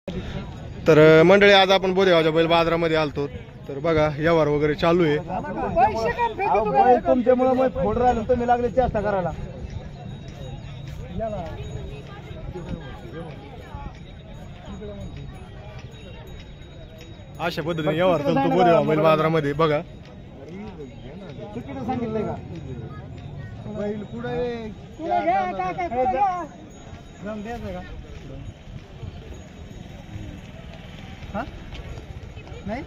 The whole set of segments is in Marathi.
तर मंडळी आज आपण बोदेगावच्या बैल बाजारामध्ये आलतो। तर बघा व्यवहार वगैरे चालू आहे। तुमच्यामुळे मग फोड राहिलो तुम्ही लागले चेष्टा करायला। अशा पद्धतीने व्यवहार चालतो बोदेगाव बैल बाजारामध्ये। बघा चुकीचं सांगितलंय का बैल पुढे द्यायचं का हा नाही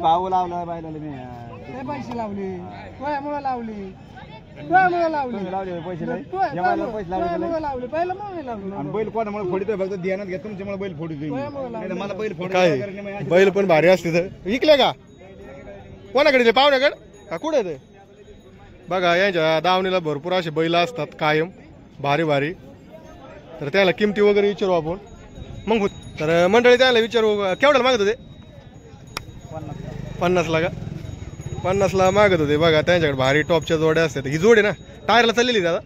भाऊ लावला बायला मी पैसे लावले मुळे लावले बैल कोणामुळे फोडतोय फक्त ध्यानात घ्या तुमच्यामुळे बैल फोडतोय मला बैल फोड बैल पण भारी असते। तर विकले का कोणाकडे पाहुण्याकडे का कुठे ते बघा यांच्या दावणीला भरपूर असे बैल असतात कायम भारी भारी। तर त्याला किमती वगैरे विचारू आपण मग। तर मंडळी त्याला विचारू केवढ्याला मागत होते 50ला का 50ला मागत होते। बघा त्यांच्याकडे भारी टॉपच्या जोड्या असतात। ही जोड आहे ना टायरला चाललेली दादा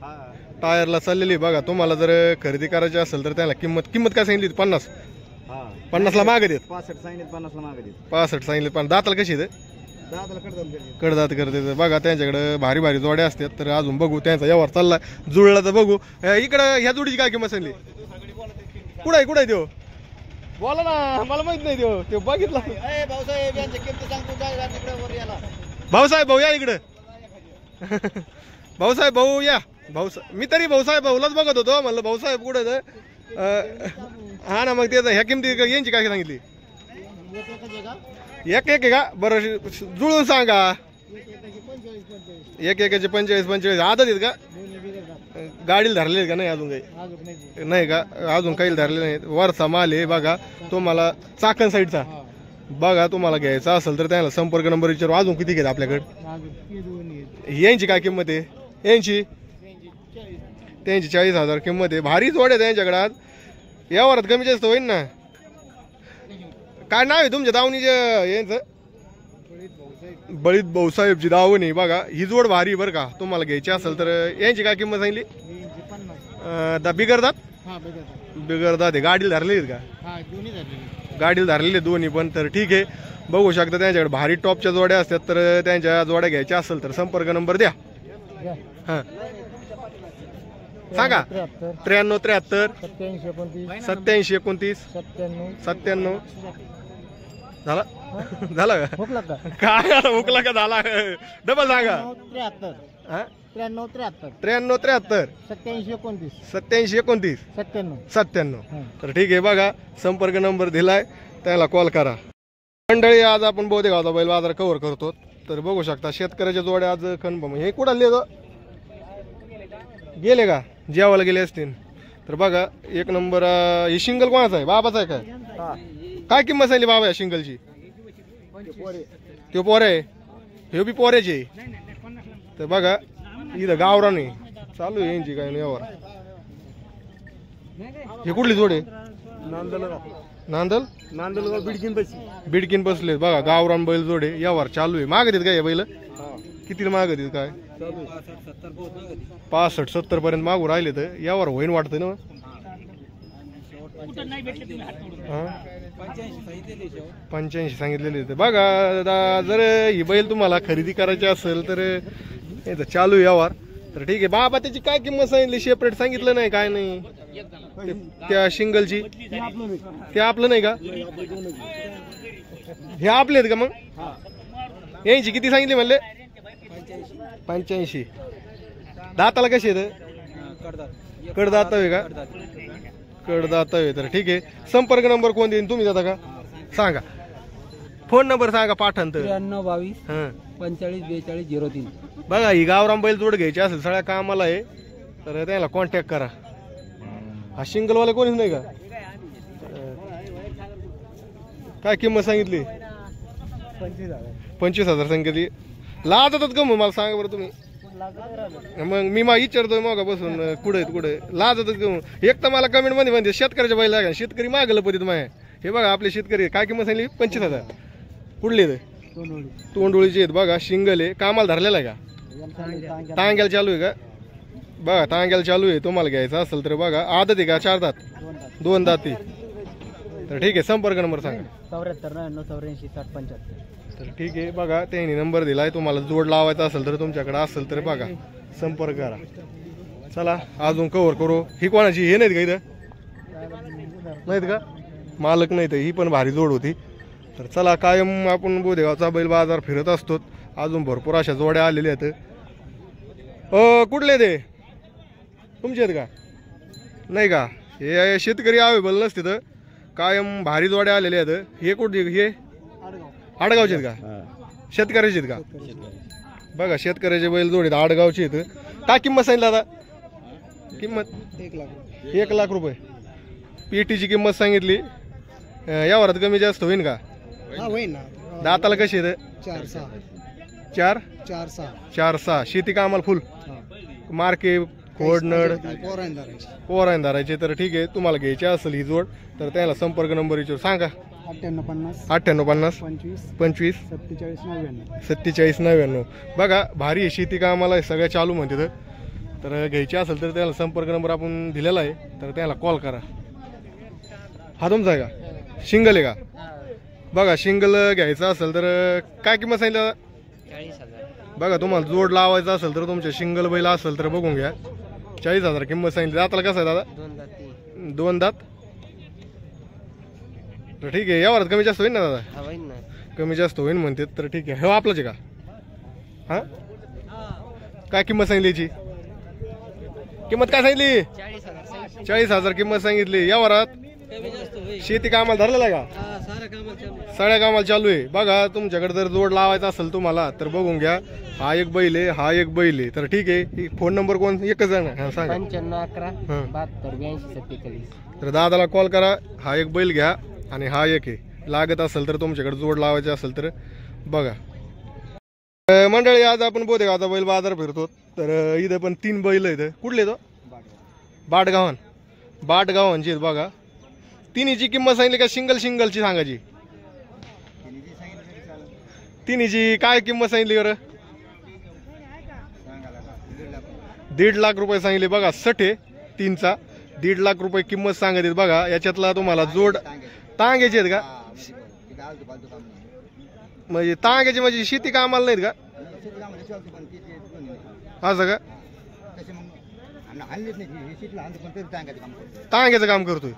टायरला चाललेली। बघा तुम्हाला जर खरेदी करायची असेल तर त्याला किंमत काय सांगितली 50ला मागत आहेत 65 सांगितले 50ला मागत 65 सांगितले। पण दाताला कशी आहे कडदात करते। बघा त्यांच्याकडे भारी भारी जोड्या असतात। तर अजून बघू त्यांचा व्यवहार चालला जुळला तर बघू। इकडं ह्या जोडीची काय किंमत सांगली कुठे कुठे देऊ बोला ना मला माहित नाही देऊ बघितलं भाऊसाहेब भाऊ या इकडं भाऊसाहेब भाऊ या मी तरी भाऊसाहेब भाऊलाच बघत होतो म्हणलं भाऊसाहेब कुठे हा ना मग ते ह्या किमती यांची काय सांगितली एक आहे का बरं जुळून सांगा एक एकाचे 45 आदत आहेत का गाडीला धरले आहेत का नाही अजून काही नाही का अजून काही धरले नाहीत वरचा माल आहे। बघा तुम्हाला चाकण साईडचा बघा तुम्हाला घ्यायचा असेल तर त्याला संपर्क नंबर विचारू। अजून किती घेत आपल्याकडे यांची काय किंमत आहे यांची त्यांची 40,000 किंमत आहे। भारी जोड आहे त्यांच्याकडे आज यावरात कमी जास्त होईल ना। काय नाव आहे तुमच्या दावणीचे यांचं बळीत भाऊसाहेबची दावणी। बघा ही जोड भारी बरं का तुम्हाला घ्यायची असेल तर यांची काय किंमत सांगितली बिगरदात आहे गाडीला धरले का गाडीला धरलेले दोन्ही पण। तर ठीक आहे बघू शकता त्यांच्याकडे भारी टॉपच्या जोड्या असतात। तर त्यांच्या जोड्या घ्यायच्या असेल तर संपर्क नंबर द्या हां सांगा 93 73 87 29 97 झाला झाला का काय हुकला का झाला डबल सांगा 93 73 87 29 97। तर ठीक आहे बघा संपर्क नंबर दिलाय त्याला कॉल करा। मंडळी आज आपण बोदेगावचा बैल बाजार कव्हर करतो। तर बघू शकता शेतकऱ्याच्या जोड्या आज कन्फर्म हे कुठे गेले का जेवायला गेले असतील। तर बघा एक नंबर ही शिंगल कोणाचा आहे बाबाचा आहे काय किंमत सांगली बाबा या शिंगलची ते पोरे आहे हे बी पोऱ्याचे। तर बघा इथं गावरान चालू आहे यांची काय व्यवहार। हे कुठली जोड आहे नांदल बिडकीन बसले। बघा गावरान बैल जोडे व्यवहार चालू आहे। मागत आहेत काय बैल किती मागत आहेत काय 65-70 पर्यंत मागू राहिले तर यावर होईन वाटतं ना 85 सांगितलेले। बघा जर ही बैल तुम्हाला खरेदी करायची असेल तर चालू व्यवहार। तर ठीक आहे बाबा त्याची काय किंमत सांगितली सेपरेट सांगितलं नाही काय नाही त्या शिंगलची ते आपलं नाही का हे आपले आहेत का मग यांची किती सांगितली म्हणले 85 दाताला कशी आहे कडदात आहे का कडदात आहे। तर ठीक आहे संपर्क नंबर कोण देईन तुम्ही जाता का सांगा फोन नंबर सांगा पाठांतर 93 22 45 42 03। बघा ही गावराम बैल जोड घ्यायची असेल सगळ्या कामाला आहे तर त्याला कॉन्टॅक्ट करा। हा सिंगलवाले कोणीच नाही का काय किंमत सांगितली 25,000 सांगितली लाजतात का मग मला सांगा बरं तुम्ही मग मी विचारतोय मग बसून कुठे लाजतात का एक तर मला कमेंट मध्ये म्हणते शेतकऱ्याच्या बैल लागा शेतकरी मागलं परीत माया हे बघा आपले शेतकरी काय किंमत सांगली 25,000 कुठले तोंडोळीचे आहेत बघा शिंगल आहे कामाला धरलेला आहे का टांग्याला चालू आहे का बघा तांग्याला चालू आहे, तुम्हाला घ्यायचा असेल तर बघा. आदत आहे का 4 दात? 2 दाती. तर ठीक आहे, संपर्क नंबर सांगा. 74 तर ठीक आहे बघा, त्यांनी नंबर दिलाय. तुम्हाला जोड लावायचा असेल तर तुमच्याकडे असेल तर बघा संपर्क करा. चला अजून कव्हर करू. ही कोणाची? हे नाहीत का इथं? नाहीत का? मालक नाही तर ही पण भारी जोड होती. तर चला, कायम आपण बोदेगावचा बैल बाजार फिरत असतो. अजून भरपूर अशा जोड्या आलेल्या आहेत. कुठले ते तुमचे आहेत का? नाही का? हे शेतकरी अवेलेबल नसते तर कायम भारी जोड्या आलेल्या आहेत. हे कुठे? हे आडगावचे आहेत का? शेतकऱ्याचे आहेत का? बघा शेतकऱ्याचे बैल जोडे आडगावचे आहेत. काय किंमत सांगितलं दादा? किंमत 1 लाख रुपये. पेटीची किंमत सांगितली. यावरात कमी जास्त होईन का? दाताला कशी आहेत? 4-6. शेती कामाला फुल मार्के खोडनड पोरांधारायचे. तर ठीक आहे, तुम्हाला घ्यायची असेल ही जोड तर त्याला संपर्क नंबर विचारू सांगा. 9850 25 4799. बघा भारी आहे, शेती कामाला सगळ्या चालू म्हणते. तर घ्यायची असेल तर त्याला संपर्क नंबर आपण दिलेला आहे, तर त्याला कॉल करा. हा तुमचा आहे का? सिंगल आहे का? बघा सिंगल घ्यायचं असेल तर काय किंमत सांगितलं? 40,000. बघा तुम्हाला जोड लावायचा असेल तर तुमच्या सिंगल बैल असेल तर बघून घ्या. 40,000 किंमत सांगितली. दाताला कसं आहे दादा? 2 दात. तर ठीक आहे, यावर कमी जास्त होईल ना दादा? कमी जास्त होईल म्हणते. तर ठीक आहे, हो आपलंच आहे का? हा काय किंमत सांगितली याची? किंमत काय सांगितली? 40,000 किंमत सांगितली. यावरात शेती कामाला धरलेला आहे का? सगळ्या कामाला चालू आहे. बघा तुमच्याकडे जर जोड लावायचा असेल तुम्हाला तर बघून घ्या. हा एक बैल आहे, हा एक बैल आहे. तर ठीक आहे, फोन नंबर कोण? एकच आहे ना? सांगा. 9511 तर दादाला कॉल करा. हा एक बैल घ्या आणि हा एक आहे. लागत असेल तर तुमच्याकडे जोड लावायचे असेल तर बघा. मंडळी आज आपण बोदेगावचा बैल बाजार फिरतो. तर इथं पण 3 बैल आहेत. कुठले तो? बाटगावांची आहेत. बघा तिन्हीची किंमत सांगितली का? सिंगलची सांगायची? तिन्हीची काय किंमत सांगितली बरं? 1.5 लाख रुपये सांगितले. बघा 60 आहे 3चा. 1.5 लाख रुपये किंमत सांगत आहेत. बघा याच्यातला तुम्हाला जोड तांग्याचे आहेत का? म्हणजे तांग्याचे म्हणजे शेती कामाला नाहीत का? असं का? तांग्याचं काम करतोय.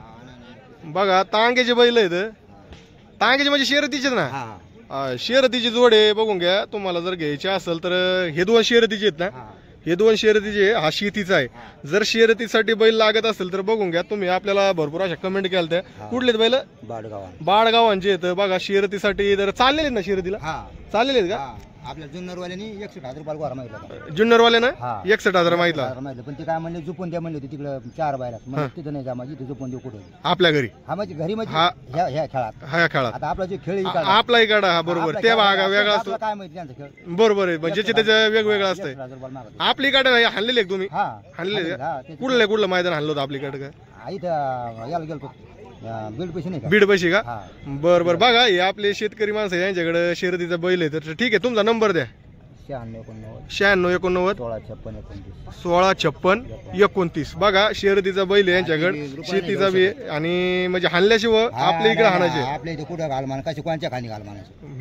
बघा तांग्याचे बैल आहेत. तांग्याचे म्हणजे शर्यतीचे ना? शर्यतीची जोड आहे. बघून घ्या. तुम्हाला जर घ्यायचे असेल तर हे 2 शर्यतीचे आहेत ना? हे 2 शर्यतीचे. हा शेतीचा आहे. जर शर्यतीसाठी बैल लागत असेल तर बघून घ्या. तुम्ही आपल्याला भरपूर अशा कमेंट केल्या त्या. कुठले बैल? बाडगावांचे आहेत. बघा शर्यतीसाठी जर चाललेले आहेत ना? शर्यतीला चाललेले आहेत का? आपल्या जुन्नरवाल्यांनी 61,000 रुपये गोरा मागितला. जुन्नरवाल्यानं 61,000 मागितला. पण ते काय म्हणले झोपून द्या म्हणले होते तिकडे 4 बायला. तिथं नाही जा, माझी इथे झोपून देऊ कुठे? आपल्या घरी? हा म्हणजे घरी म्हणजे ह्या खेळात. ह्या खेळात आता आपला जे खेळ आपला इकडं. हा बरोबर. ते भागा वेगळा असतो. काय माहिती त्यांचा खेळ? बरोबर आहे. म्हणजे त्याचं वेगवेगळं असतंय. आपली इकडे हाणलेले तुम्ही? हाणलेले. कुठलं मैदान हाणलं होतं आपल्याकडे? काय इथं याला गेलो बीड पैसे नाही का? बीड पैसे का? बरं बघा हे आपले शेतकरी माणसं यांच्याकडे शर्यतीचा बैल आहे. तर ठीक आहे, तुमचा नंबर द्या. 96 16 29. बघा शर्यतीचा बैल आहे यांच्याकडे, शेतीचा बी आणि म्हणजे हाणल्याशिवाय आपल्या इकडे हाणायचे. आपल्या इथे कुठं घालमान कशी कोणच्या खाली घालमान.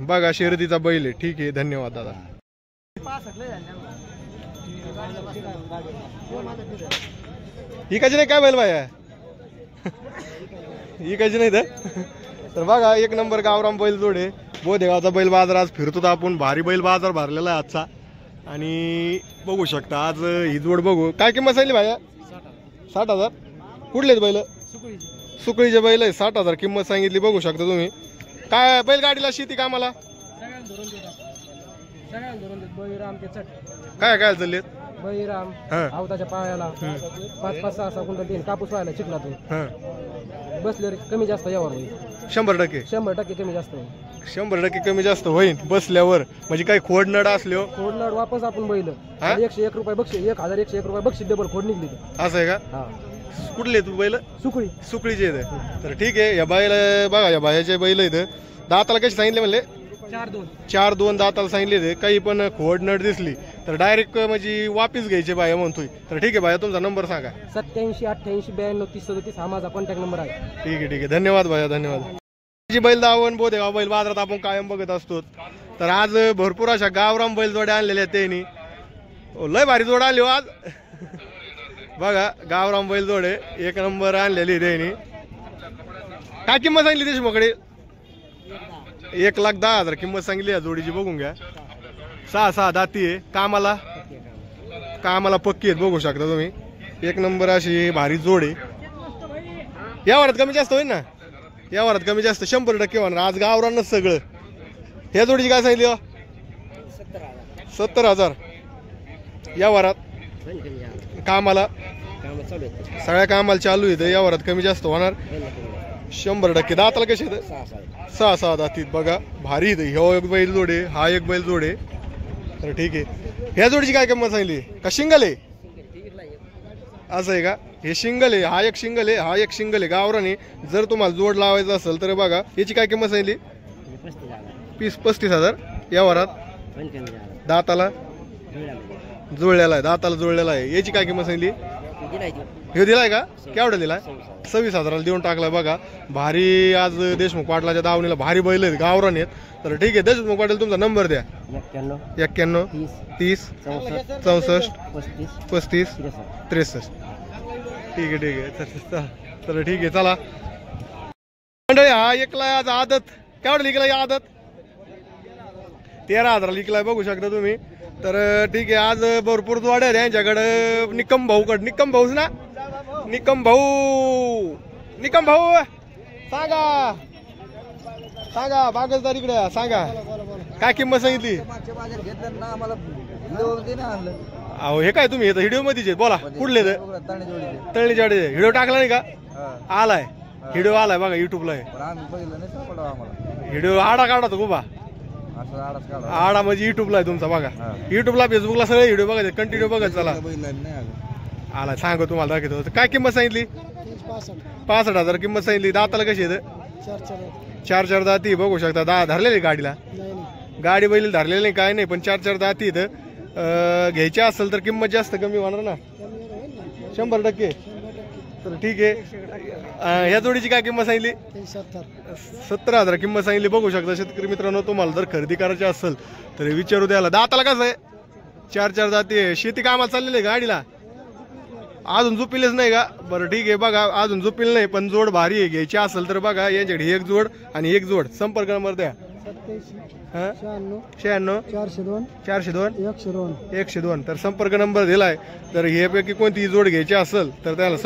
बघा शर्यतीचा बैल आहे. ठीक आहे, धन्यवाद दादा. ही कशी नाही काय बैल बाया? ही कशी नाही तर बघा 1 नंबर गावराम बैल जोडे. बोदेगावचा बैल बाजार आज फिरतो आपण. भारी बैल बाजार भरलेला आहे आजचा. आणि बघू शकता आज ही जोड बघू. काय किंमत सांगली भाया? 60,000. कुठलेच बैल? सुकळीचे बैल आहे. 60,000 किंमत सांगितली. बघू शकता तुम्ही. काय बैलगाडीला शेती कामाला काय काय चालले? बळीराम आवताच्या पायाला 5-6 क्विंटल देईन. कापूस व्हायला चिखलातून बसले कमी जास्त यावर होईल. 100% कमी जास्त होईल. 100% कमी जास्त होईल बसल्यावर. म्हणजे काही खोडनड असले खोडनड वापस आपण बैल 101 रुपये बक्षीस. 1101 रुपये बक्षीस डबल खोड निघली. असं आहे का? कुठले तू बैल? सुकळीचे आहेत. तर ठीक आहे, या बाईला बघा या बायाचे बैल आहेत. दाताला कशी सांगितले म्हणले? 4-2 दाताला सांगितले ते. काही पण खोड नट दिसली तर डायरेक्ट म्हणजे वापिस घ्यायचे बाया म्हणतोय. तर ठीक आहे बाया, तुमचा नंबर सांगा. 87 88 92 30 37 हा माझा कॉन्टॅक्ट नंबर आहे. ठीक आहे. धन्यवाद भाया, धन्यवाद. जी बैल दावण बोदेगाव बैल बाजारात आपण कायम बघत असतो. तर आज भरपूर अशा गावराम बैल जोड्या आणलेल्या आहेत त्यांनी. लय भारी जोड आली हो आज. बघा गावराम बैल जोडे एक नंबर आणलेली त्यांनी. काय किंमत सांगली देशमुखकडे? 1,10,000 किंमत सांगली या जोडीची. बघून घ्या. 6 दाती आहे. कामाला पक्की आहेत, बघू शकता तुम्ही. एक नंबर अशी भारी जोड आहे. या वरात कमी जास्त होईल ना? या वरात कमी जास्त 100% होणार. आज गावरानच सगळं. ह्या जोडीची काय सांगितली? 70,000. या वरात कामाला सगळ्या कामाला चालू आहे. या वरात कमी जास्त होणार 100%. दाताला कसे आहेत? 6 दातीत. बघा भारी आहे. ह्यो एक बैल जोडे, हा एक बैल जोडे. तर ठीक आहे. ह्या जोडीची काय किंमत सांगितली? का शिंगल आहे? असं आहे का? हे शिंगल आहे. हा एक शिंगल आहे, हा एक शिंगल आहे. गावरान आहे. जर तुम्हाला जोड लावायचं असेल तर बघा याची काय किंमत सांगितली? 35,000. या वरात दाताला जुळलेला आहे. दाताला जुळलेला आहे. याची काय किंमत सांगितली? हे दिलाय का? केवढा दिलाय? 26,000 देऊन टाकलाय. बघा भारी आज देशमुख पाटलाच्या दावणीला भारी बैल आहेत, गावरान आहेत. तर ठीक आहे देशमुख पाटील, तुमचा नंबर द्या. 91 30 64 35 63. ठीक आहे. तर ठीक आहे. चला मंडळी, हा एकला आज आदत केवढा लिखलाय? आदत 13,000 लिखलाय. बघू शकता तुम्ही. तर ठीक आहे. आज भरपूर जोड्या आहेत यांच्याकडे. निकम भाऊच ना? निकम भाऊ सांगा बागसदार इकडे सांगा काय किंमत सांगितली? अहो हे काय तुम्ही व्हिडिओ मध्ये बोला. कुठले तळणी जोडे व्हिडिओ टाकला नाही का? आलाय व्हिडिओ आलाय बघा युट्यूबला. व्हिडिओ आडा काढा तो उभा. आडा म्हणजे युट्यूबला आहे तुमचा. बघा युट्यूबला फेसबुकला सगळे व्हिडिओ बघायचे. कंटिन्यू बघत चला. आला सांगतो तुम्हाला दाखवतो. काय किंमत सांगितली? 65,000 किंमत सांगितली. दाताला कशी आहे? 4 दाती. बघू शकता. धरलेली गाडीला. गाडी बैल धरलेली नाही काय नाही, पण 4 दाती इथं. घ्यायची असेल तर किंमत जास्त कमी होणार ना 100%. तर ठीक आहे. ह्या जोडीची काय किंमत सांगितली? 70,000 किंमत सांगितली. बघू शकता शेतकरी मित्रांनो, तुम्हाला जर खरेदी करायची असेल तर विचारू द्यायला. दाताला कसं आहे? 4 दाती आहे. शेती कामाला चाललेली आहे गाडीला. अजून झुपिलेच नाही का? बरं ठीक आहे. बघा अजून झुपिल नाही, पण जोड भारी आहे. घ्यायची असेल तर बघा यांच्याकडे एक जोड आणि एक जोड. संपर्क नंबर द्या. 96 402 102. तर संपर्क नंबर दिलाय. तर हे पैकी कोणती जोड घ्यायची असेल तर त्याला